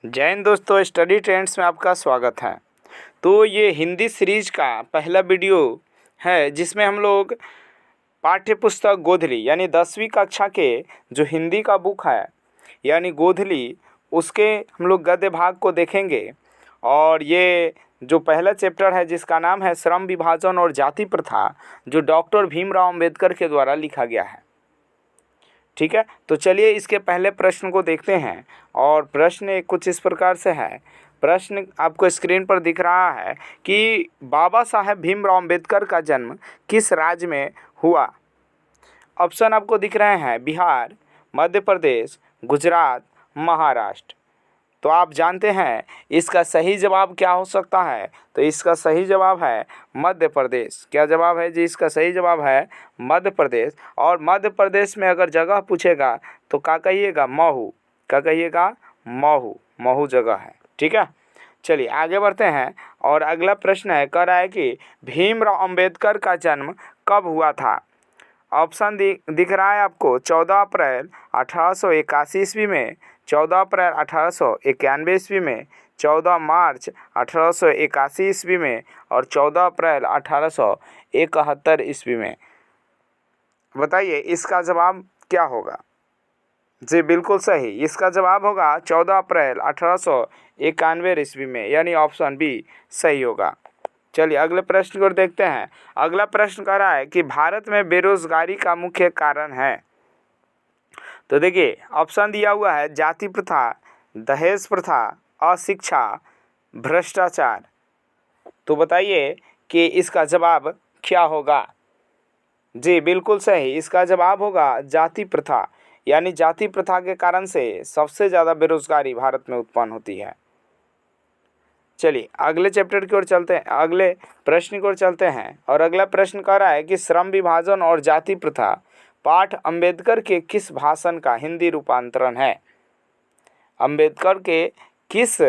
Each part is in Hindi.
जय हिंद दोस्तों, स्टडी ट्रेंड्स में आपका स्वागत है। तो ये हिंदी सीरीज का पहला वीडियो है जिसमें हम लोग पाठ्य पुस्तक गोधली यानी 10वीं कक्षा के जो हिंदी का बुक है यानी गोधली, उसके हम लोग गद्य भाग को देखेंगे। और ये जो पहला चैप्टर है जिसका नाम है श्रम विभाजन और जाति प्रथा, जो डॉक्टर भीमराव अंबेडकर के द्वारा लिखा गया है। ठीक है, तो चलिए इसके पहले प्रश्न को देखते हैं। और प्रश्न कुछ इस प्रकार से है। प्रश्न आपको स्क्रीन पर दिख रहा है कि बाबा साहेब भीमराव अंबेडकर का जन्म किस राज्य में हुआ। ऑप्शन आपको दिख रहे हैं बिहार, मध्य प्रदेश, गुजरात, महाराष्ट्र। तो आप जानते हैं इसका सही जवाब क्या हो सकता है। तो इसका सही जवाब है मध्य प्रदेश। क्या जवाब है जी? इसका सही जवाब है मध्य प्रदेश। और मध्य प्रदेश में अगर जगह पूछेगा तो क्या कहिएगा? महू। क्या कहिएगा? महू। महू जगह है। ठीक है, चलिए आगे बढ़ते हैं। और अगला प्रश्न है, कह रहा है कि भीमराव अंबेडकर का जन्म कब हुआ था। ऑप्शन दिख रहा है आपको 14 अप्रैल 1881 ईस्वी में, 14 अप्रैल 1891 ईस्वी में, 14 मार्च 1881 ईस्वी में और 14 अप्रैल 1871 ईस्वी में। बताइए इसका जवाब क्या होगा? जी बिल्कुल सही, इसका जवाब होगा 14 अप्रैल 1891 ईस्वी में, यानी ऑप्शन बी सही होगा। चलिए अगले प्रश्न को देखते हैं। अगला प्रश्न कह रहा है कि भारत में बेरोजगारी का मुख्य कारण है। तो देखिए ऑप्शन दिया हुआ है जाति प्रथा, दहेज प्रथा, अशिक्षा, भ्रष्टाचार। तो बताइए कि इसका जवाब क्या होगा। जी बिल्कुल सही, इसका जवाब होगा जाति प्रथा। यानी जाति प्रथा के कारण से सबसे ज़्यादा बेरोजगारी भारत में उत्पन्न होती है। चलिए अगले चैप्टर की ओर चलते हैं, अगले प्रश्न की ओर चलते हैं। और अगला प्रश्न कह रहा है कि श्रम विभाजन और जाति प्रथा पाठ अंबेडकर के किस भाषण का हिंदी रूपांतरण है। अंबेडकर के किस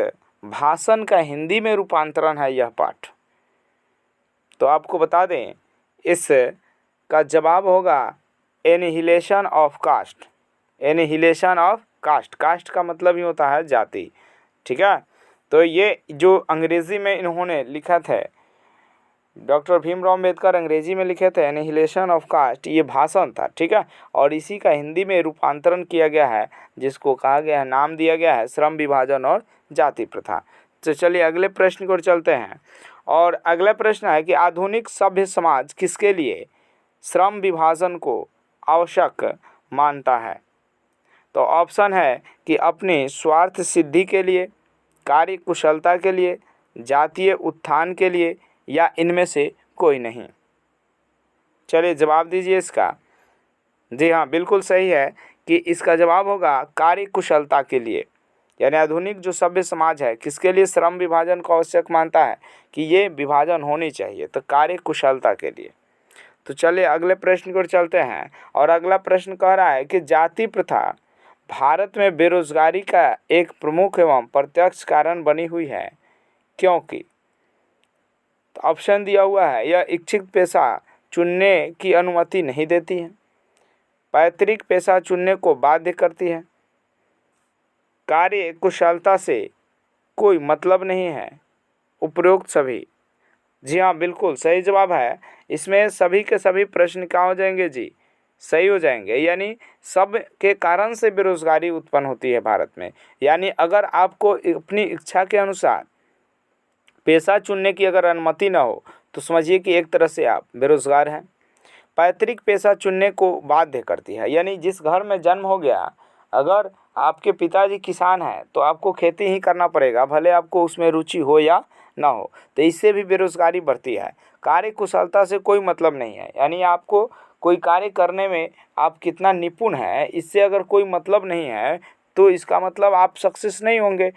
भाषण का हिंदी में रूपांतरण है यह पाठ। तो आपको बता दें इसका जवाब होगा annihilation of caste. Annihilation of caste, caste का मतलब ही होता है जाति। ठीक है, तो ये जो अंग्रेज़ी में इन्होंने लिखा था, डॉक्टर भीमराव अंबेडकर अंग्रेजी में लिखे थे एनिहिलेशन ऑफ कास्ट, ये भाषण था। ठीक है, और इसी का हिंदी में रूपांतरण किया गया है, जिसको कहा गया है, नाम दिया गया है श्रम विभाजन और जाति प्रथा। तो चलिए अगले प्रश्न की ओर चलते हैं। और अगला प्रश्न है कि आधुनिक सभ्य समाज किसके लिए श्रम विभाजन को आवश्यक मानता है। तो ऑप्शन है कि अपनी स्वार्थ सिद्धि के लिए, कार्य कुशलता के लिए, जातीय उत्थान के लिए, या इनमें से कोई नहीं। चलिए जवाब दीजिए इसका। जी हाँ बिल्कुल सही है कि इसका जवाब होगा कार्य कुशलता के लिए। यानी आधुनिक जो सभ्य समाज है किसके लिए श्रम विभाजन को आवश्यक मानता है कि ये विभाजन होनी चाहिए, तो कार्य कुशलता के लिए। तो चलिए अगले प्रश्न की ओर चलते हैं। और अगला प्रश्न कह रहा है कि जाति प्रथा भारत में बेरोजगारी का एक प्रमुख एवं प्रत्यक्ष कारण बनी हुई है, क्योंकि। तो ऑप्शन दिया हुआ है यह इच्छित पेशा चुनने की अनुमति नहीं देती है, पैतृक पेशा चुनने को बाध्य करती है, कार्य कुशलता से कोई मतलब नहीं है, उपरोक्त सभी। जी हाँ बिल्कुल सही जवाब है। इसमें सभी के सभी प्रश्न क्या हो जाएंगे जी? सही हो जाएंगे। यानी सब के कारण से बेरोजगारी उत्पन्न होती है भारत में। यानी अगर आपको अपनी इच्छा के अनुसार पेशा चुनने की अगर अनुमति ना हो तो समझिए कि एक तरह से आप बेरोजगार हैं। पैतृक पेशा चुनने को बाध्य करती है, यानी जिस घर में जन्म हो गया, अगर आपके पिताजी किसान हैं तो आपको खेती ही करना पड़ेगा, भले आपको उसमें रुचि हो या ना हो। तो इससे भी बेरोजगारी बढ़ती है। कार्य कुशलता से कोई मतलब नहीं है, यानी आपको कोई कार्य करने में आप कितना निपुण हैं इससे अगर कोई मतलब नहीं है तो इसका मतलब आप सक्सेस नहीं होंगे।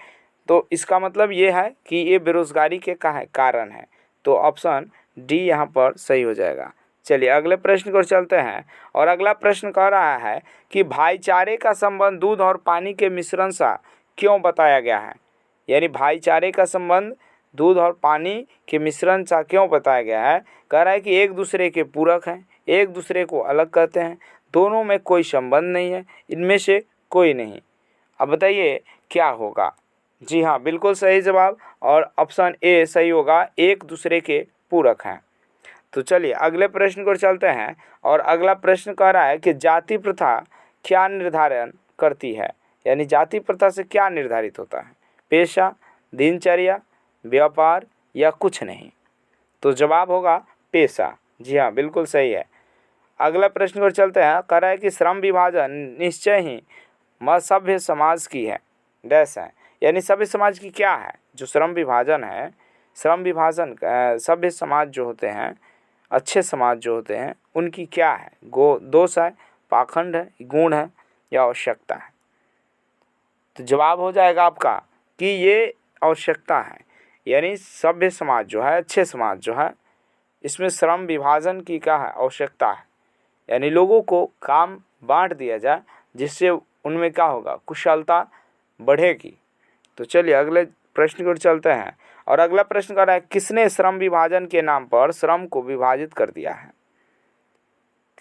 तो इसका मतलब ये है कि ये बेरोजगारी के कारण है। तो ऑप्शन डी यहाँ पर सही हो जाएगा। चलिए अगले प्रश्न को चलते हैं। और अगला प्रश्न कह रहा है कि भाईचारे का संबंध दूध और पानी के मिश्रण सा क्यों बताया गया है। यानी भाईचारे का संबंध दूध और पानी के मिश्रण सा क्यों बताया गया है। कह रहा है कि एक दूसरे के पूरक हैं, एक दूसरे को अलग कहते हैं, दोनों में कोई संबंध नहीं है, इनमें से कोई नहीं। अब बताइए क्या होगा। जी हाँ, बिल्कुल सही जवाब। और ऑप्शन ए सही होगा, एक दूसरे के पूरक हैं। तो चलिए अगले प्रश्न को चलते हैं। और अगला प्रश्न कह रहा है कि जाति प्रथा क्या निर्धारण करती है, यानी जाति प्रथा से क्या निर्धारित होता है? पेशा, दिनचर्या, व्यापार या कुछ नहीं? तो जवाब होगा पेशा। जी हाँ, बिल्कुल सही है। अगला प्रश्न को चलते हैं। कह रहा है कि श्रम विभाजन निश्चय ही सभ्य समाज की है डैश है, यानी सभ्य समाज की क्या है? जो श्रम विभाजन है, श्रम विभाजन सभ्य समाज जो होते हैं, अच्छे समाज जो होते हैं, उनकी क्या है? दोष है, पाखंड है, गुण है या आवश्यकता है? तो जवाब हो जाएगा आपका कि ये आवश्यकता है। यानी सभ्य समाज जो है, अच्छे समाज जो है, इसमें श्रम विभाजन की क्या है? आवश्यकता है। यानी लोगों को काम बांट दिया जाए जिससे उनमें क्या होगा? कुशलता बढ़ेगी। तो चलिए अगले प्रश्न की ओर चलते हैं। और अगला प्रश्न कर रहा है, किसने श्रम विभाजन के नाम पर श्रम को विभाजित कर दिया है?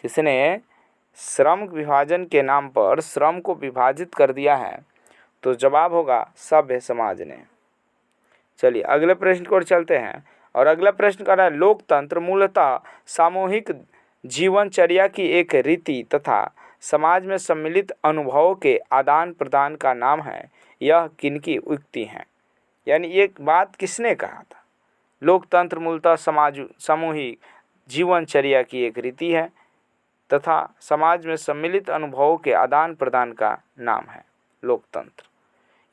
किसने श्रम विभाजन के नाम पर श्रम को विभाजित कर दिया है? तो जवाब होगा सभ्य समाज ने। चलिए अगले प्रश्न की ओर चलते हैं। और अगला प्रश्न कर रहा है, लोकतंत्र मूलतः सामूहिक जीवनचर्या की एक रीति तथा समाज में सम्मिलित अनुभवों के आदान प्रदान का नाम है। यह किनकी उक्ति है? यानी ये बात किसने कहा था? लोकतंत्र मूलतः सामूहिक जीवनचर्या की एक रीति है तथा समाज में सम्मिलित अनुभवों के आदान प्रदान का नाम है लोकतंत्र।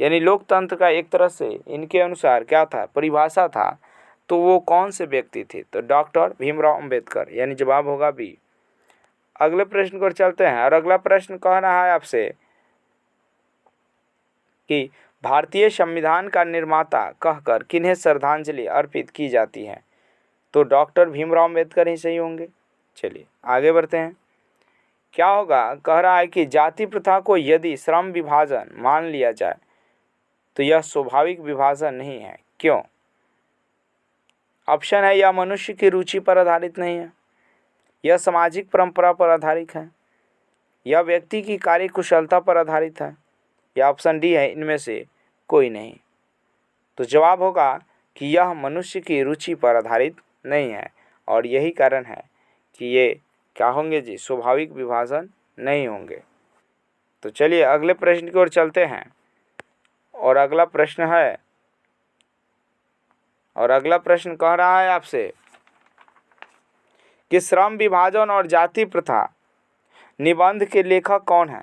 यानी लोकतंत्र का एक तरह से इनके अनुसार क्या था? परिभाषा था। तो वो कौन से व्यक्ति थे? तो डॉक्टर भीमराव अंबेडकर, यानी जवाब होगा बी। अगले प्रश्न को चलते हैं। और अगला प्रश्न कह रहा है आपसे कि भारतीय संविधान का निर्माता कहकर किन्हें श्रद्धांजलि अर्पित की जाती है? तो डॉक्टर भीमराव अंबेडकर ही सही होंगे। चलिए आगे बढ़ते हैं। क्या होगा? कह रहा है कि जाति प्रथा को यदि श्रम विभाजन मान लिया जाए तो यह स्वाभाविक विभाजन नहीं है। क्यों? ऑप्शन है, यह मनुष्य की रुचि पर आधारित नहीं है, यह सामाजिक परंपरा पर आधारित है, यह व्यक्ति की कार्य कुशलता पर आधारित है, या ऑप्शन डी है इनमें से कोई नहीं। तो जवाब होगा कि यह मनुष्य की रुचि पर आधारित नहीं है और यही कारण है कि ये क्या होंगे जी? स्वाभाविक विभाजन नहीं होंगे। तो चलिए अगले प्रश्न की ओर चलते हैं। और अगला प्रश्न कह रहा है आपसे कि श्रम विभाजन और जाति प्रथा निबंध के लेखक कौन है?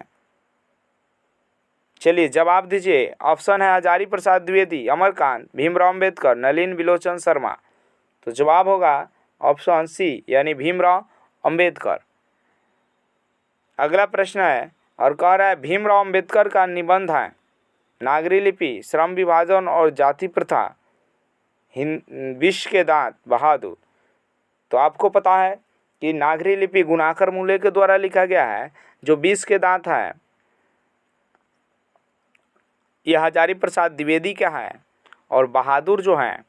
चलिए जवाब दीजिए। ऑप्शन है हजारी प्रसाद द्विवेदी, अमरकांत, भीमराव अंबेडकर, नलिन बिलोचन शर्मा। तो जवाब होगा ऑप्शन सी, यानी भीमराव अंबेडकर। अगला प्रश्न है और कह रहा है, भीमराव अंबेडकर का निबंध है नागरी लिपि, श्रम विभाजन और जाति प्रथा, विष के दांत, बहादुर। तो आपको पता है कि नागरी लिपि गुणाकर मूले के द्वारा लिखा गया है। जो विष के दांत है यह हजारी प्रसाद द्विवेदी का है और बहादुर जो हैं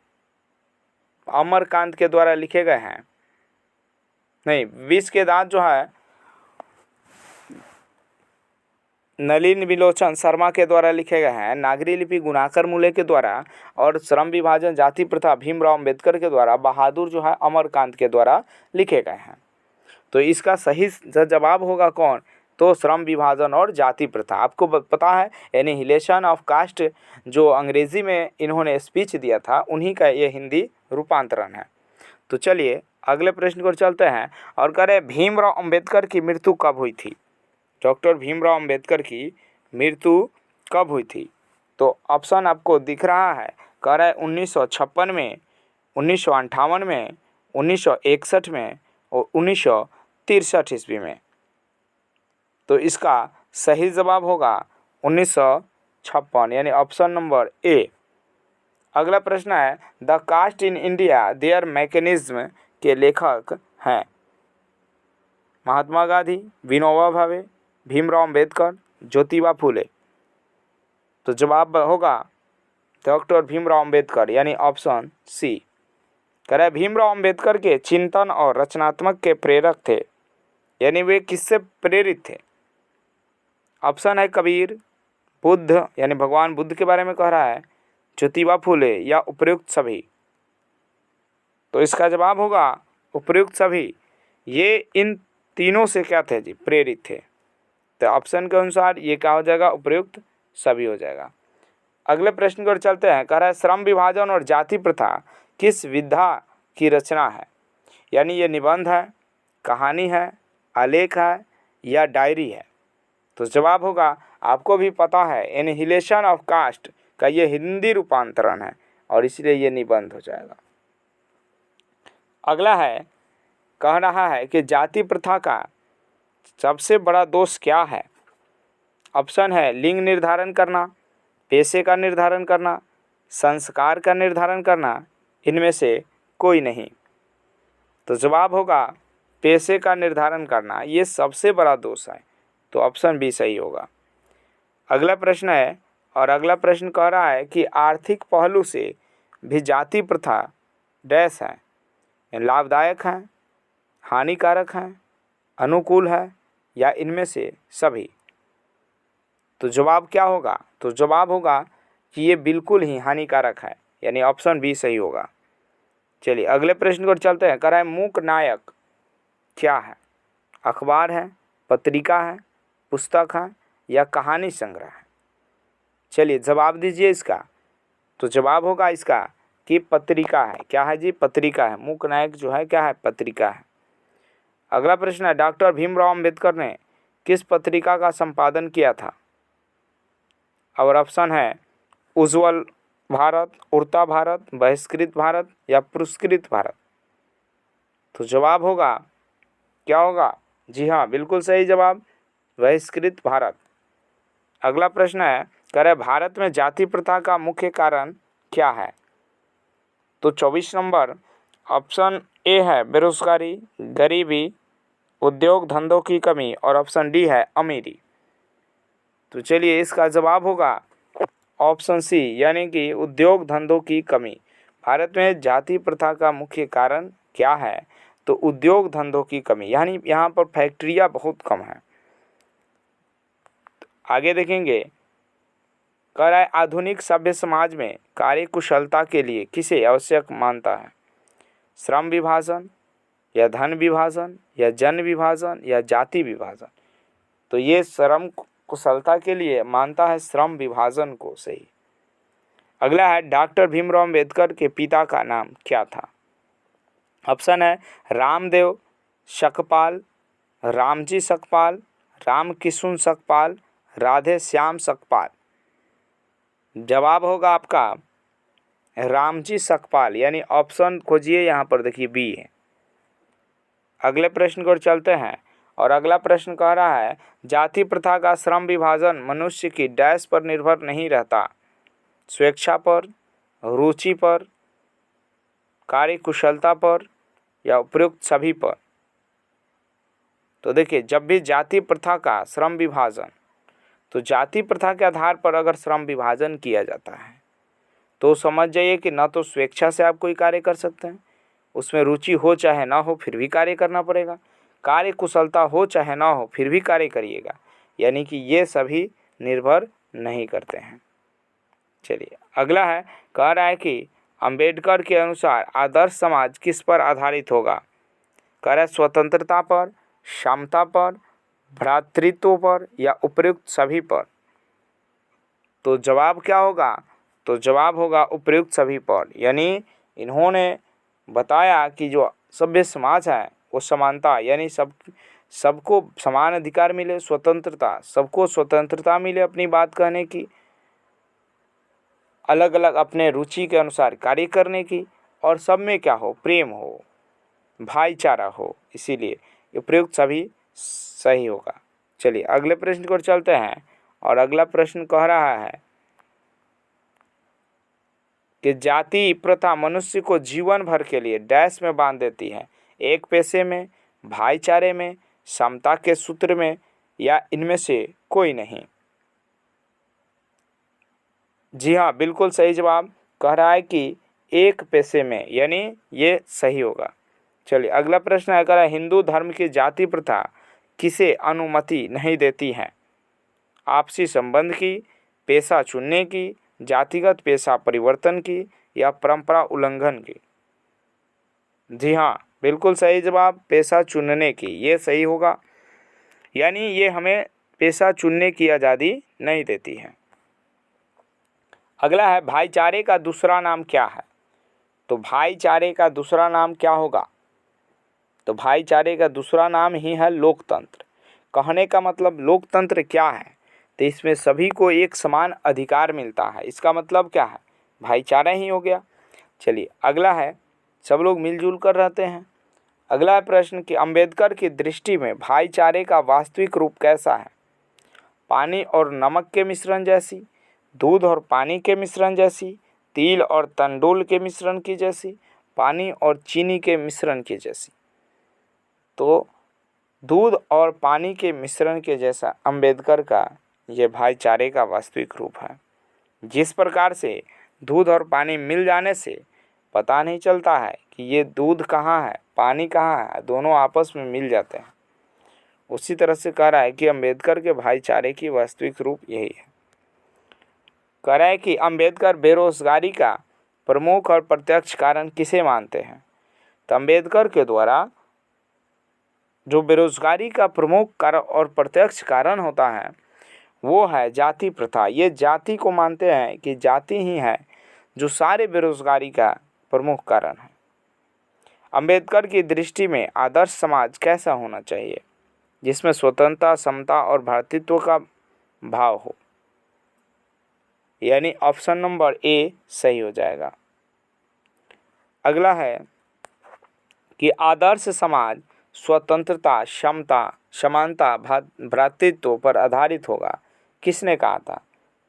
अमरकांत के द्वारा लिखे गए हैं। नहीं, विष के दांत जो है नलिन बिलोचन शर्मा के द्वारा लिखे गए हैं, नागरी लिपि गुणाकर मूले के द्वारा, और श्रम विभाजन जाति प्रथा भीमराव अंबेडकर के द्वारा, बहादुर जो है अमरकांत के द्वारा लिखे गए हैं। तो इसका सही जवाब होगा कौन? तो श्रम विभाजन और जाति प्रथा। आपको पता है एनिहिलेशन ऑफ कास्ट जो अंग्रेजी में इन्होंने स्पीच दिया था, उन्हीं का ये हिंदी रूपांतरण है। तो चलिए अगले प्रश्न को चलते हैं और कह रहे भीमराव अंबेडकर की मृत्यु कब हुई थी? डॉक्टर भीमराव अंबेडकर की मृत्यु कब हुई थी? तो ऑप्शन आपको दिख रहा है। कह रहा है 1956 में, 1958 में, 1961 में और 1963 ईस्वी में। तो इसका सही जवाब होगा 1956, यानी ऑप्शन नंबर ए। अगला प्रश्न है, the caste in India their mechanism के लेखक हैं महात्मा गांधी, विनोबा भावे, भीमराव अंबेडकर, ज्योतिबा फुले। तो जवाब होगा डॉक्टर भीमराव अंबेडकर, यानी ऑप्शन सी। कह रहा है भीमराव अंबेडकर के चिंतन और रचनात्मक के प्रेरक थे, यानी वे किससे प्रेरित थे? ऑप्शन है कबीर, बुद्ध, यानी भगवान बुद्ध के बारे में कह रहा है, ज्योतिबा फूले या उपयुक्त सभी? तो इसका जवाब होगा उपयुक्त सभी। ये इन तीनों से क्या थे जी? प्रेरित थे। तो ऑप्शन के अनुसार ये क्या हो जाएगा? उपयुक्त सभी हो जाएगा। अगले प्रश्न की ओर चलते हैं। कह रहा है श्रम विभाजन और जाति प्रथा किस विधा की रचना है? यानी ये निबंध है, कहानी है, आलेख है या डायरी है? तो जवाब होगा, आपको भी पता है, एनहिलेशन ऑफ कास्ट का ये हिंदी रूपांतरण है और इसलिए ये निबंध हो जाएगा। अगला है, कह रहा है कि जाति प्रथा का सबसे बड़ा दोष क्या है? ऑप्शन है लिंग निर्धारण करना, पेशे का निर्धारण करना, संस्कार का निर्धारण करना, इनमें से कोई नहीं। तो जवाब होगा पेशे का निर्धारण करना, ये सबसे बड़ा दोष है। तो ऑप्शन बी सही होगा। अगला प्रश्न है, और अगला प्रश्न कह रहा है कि आर्थिक पहलू से भी जाति प्रथा डैश है, लाभदायक है, हानिकारक है, अनुकूल है या इनमें से सभी? तो जवाब क्या होगा? तो जवाब होगा कि ये बिल्कुल ही हानिकारक है, यानी ऑप्शन बी सही होगा। चलिए अगले प्रश्न को चलते हैं। कह रहा है मूक नायक क्या है? अखबार है, पत्रिका है, पुस्तक है या कहानी संग्रह है? चलिए जवाब दीजिए इसका। तो जवाब होगा इसका कि पत्रिका है। क्या है जी? पत्रिका है। मूक नायक जो है क्या है? पत्रिका है। अगला प्रश्न है, डॉक्टर भीमराव अंबेडकर ने किस पत्रिका का संपादन किया था? और ऑप्शन है उज्ज्वल भारत, उड़ता भारत, बहिष्कृत भारत या पुरस्कृत भारत? तो जवाब होगा क्या होगा? जी हाँ, बिल्कुल सही जवाब, बहिष्कृत भारत। अगला प्रश्न है, कह रहे भारत में जाति प्रथा का मुख्य कारण क्या है? तो 24 नंबर ऑप्शन ए है बेरोजगारी, गरीबी, उद्योग धंधों की कमी और ऑप्शन डी है अमीरी। तो चलिए इसका जवाब होगा ऑप्शन सी, यानी कि उद्योग धंधों की कमी। भारत में जाति प्रथा का मुख्य कारण क्या है? तो उद्योग धंधों की कमी, यानी यहाँ पर फैक्ट्रियाँ बहुत कम हैं। आगे देखेंगे, कह रहा है आधुनिक सभ्य समाज में कार्यकुशलता के लिए किसे आवश्यक मानता है? श्रम विभाजन या धन विभाजन या जन विभाजन या जाति विभाजन? तो ये श्रम कुशलता के लिए मानता है श्रम विभाजन को सही। अगला है, डॉक्टर भीमराव अंबेडकर के पिता का नाम क्या था? ऑप्शन है रामदेव सकपाल, रामजी सकपाल, रामकिशुन सकपाल, राधे श्याम सकपाल। जवाब होगा आपका रामजी सकपाल, यानी ऑप्शन खोजिए, यहाँ पर देखिए बी है। अगले प्रश्न को चलते हैं, और अगला प्रश्न कह रहा है जाति प्रथा का श्रम विभाजन मनुष्य की डैश पर निर्भर नहीं रहता? स्वेच्छा पर, रुचि पर, कार्यकुशलता पर या उपयुक्त सभी पर? तो देखिए, जब भी जाति प्रथा का श्रम विभाजन, तो जाति प्रथा के आधार पर अगर श्रम विभाजन किया जाता है तो समझ जाइए कि ना तो स्वेच्छा से आप कोई कार्य कर सकते हैं, उसमें रुचि हो चाहे ना हो फिर भी कार्य करना पड़ेगा, कार्य कुशलता हो चाहे ना हो फिर भी कार्य करिएगा, यानी कि ये सभी निर्भर नहीं करते हैं। चलिए अगला है, कह रहा है कि अंबेडकर के अनुसार आदर्श समाज किस पर आधारित होगा? कह रहा है स्वतंत्रता पर, समता पर, भ्रातृत्व पर या उपयुक्त सभी पर? तो जवाब क्या होगा? तो जवाब होगा उपयुक्त सभी पर, यानी इन्होंने बताया कि जो सभ्य समाज है वो समानता, यानी सबको समान अधिकार मिले, स्वतंत्रता, सबको स्वतंत्रता मिले अपनी बात कहने की, अलग अलग अपने रुचि के अनुसार कार्य करने की, और सब में क्या हो? प्रेम हो, भाईचारा हो, इसीलिए उपयुक्त सभी सही होगा। चलिए अगले प्रश्न को चलते हैं, और अगला प्रश्न कह रहा है कि जाति प्रथा मनुष्य को जीवन भर के लिए डैश में बांध देती है? एक पेशे में, भाईचारे में, समता के सूत्र में या इनमें से कोई नहीं? जी हाँ, बिल्कुल सही जवाब, कह रहा है कि एक पेशे में, यानी ये सही होगा। चलिए अगला प्रश्न है, कह रहा है हिंदू धर्म की जाति प्रथा किसे अनुमति नहीं देती है? आपसी संबंध की, पेशा चुनने की, जातिगत पेशा परिवर्तन की या परंपरा उल्लंघन की? जी हाँ, बिल्कुल सही जवाब, पेशा चुनने की, ये सही होगा। यानी ये हमें पेशा चुनने की आज़ादी नहीं देती है। अगला है, भाईचारे का दूसरा नाम क्या है? तो भाईचारे का दूसरा नाम क्या होगा? तो भाईचारे का दूसरा नाम ही है लोकतंत्र। कहने का मतलब लोकतंत्र क्या है? तो इसमें सभी को एक समान अधिकार मिलता है। इसका मतलब क्या है? भाईचारा ही हो गया। चलिए अगला है, सब लोग मिलजुल कर रहते हैं। अगला प्रश्न कि अंबेडकर की दृष्टि में भाईचारे का वास्तविक रूप कैसा है? पानी और नमक के मिश्रण जैसी, दूध और पानी के मिश्रण जैसी, तिल और तंडुल के मिश्रण की जैसी, पानी और चीनी के मिश्रण की जैसी? तो दूध और पानी के मिश्रण के जैसा अंबेडकर का ये भाईचारे का वास्तविक रूप है। जिस प्रकार से दूध और पानी मिल जाने से पता नहीं चलता है कि ये दूध कहाँ है, पानी कहाँ है, दोनों आपस में मिल जाते हैं। उसी तरह से कह रहा है कि अंबेडकर के भाईचारे की वास्तविक रूप यही है। कह रहा है कि अंबेडकर बेरोजगारी का प्रमुख और प्रत्यक्ष कारण किसे मानते हैं? तो अंबेडकर के द्वारा जो बेरोजगारी का प्रमुख कारण और प्रत्यक्ष कारण होता है वो है जाति प्रथा। ये जाति को मानते हैं कि जाति ही है जो सारे बेरोजगारी का प्रमुख कारण है। अंबेडकर की दृष्टि में आदर्श समाज कैसा होना चाहिए? जिसमें स्वतंत्रता, समता और भ्रातृत्व का भाव हो। यानी ऑप्शन नंबर ए सही हो जाएगा। अगला है कि आदर्श समाज स्वतंत्रता, समता, समानता, भ्रातृत्व पर आधारित होगा, किसने कहा था?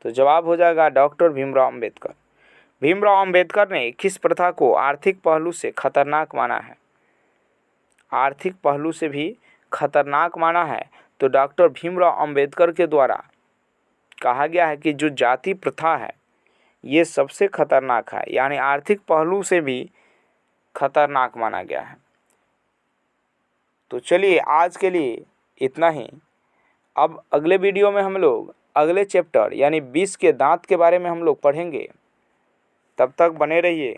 तो जवाब हो जाएगा डॉक्टर भीमराव अंबेडकर। भीमराव अंबेडकर ने किस प्रथा को आर्थिक पहलू से खतरनाक माना है? आर्थिक पहलू से भी खतरनाक माना है तो डॉक्टर भीमराव अंबेडकर के द्वारा कहा गया है कि जो जाति प्रथा है ये सबसे खतरनाक है, यानी आर्थिक पहलू से भी खतरनाक माना गया है। तो चलिए आज के लिए इतना ही। अब अगले वीडियो में हम लोग अगले चैप्टर यानी 20 के दांत के बारे में हम लोग पढ़ेंगे। तब तक बने रहिए।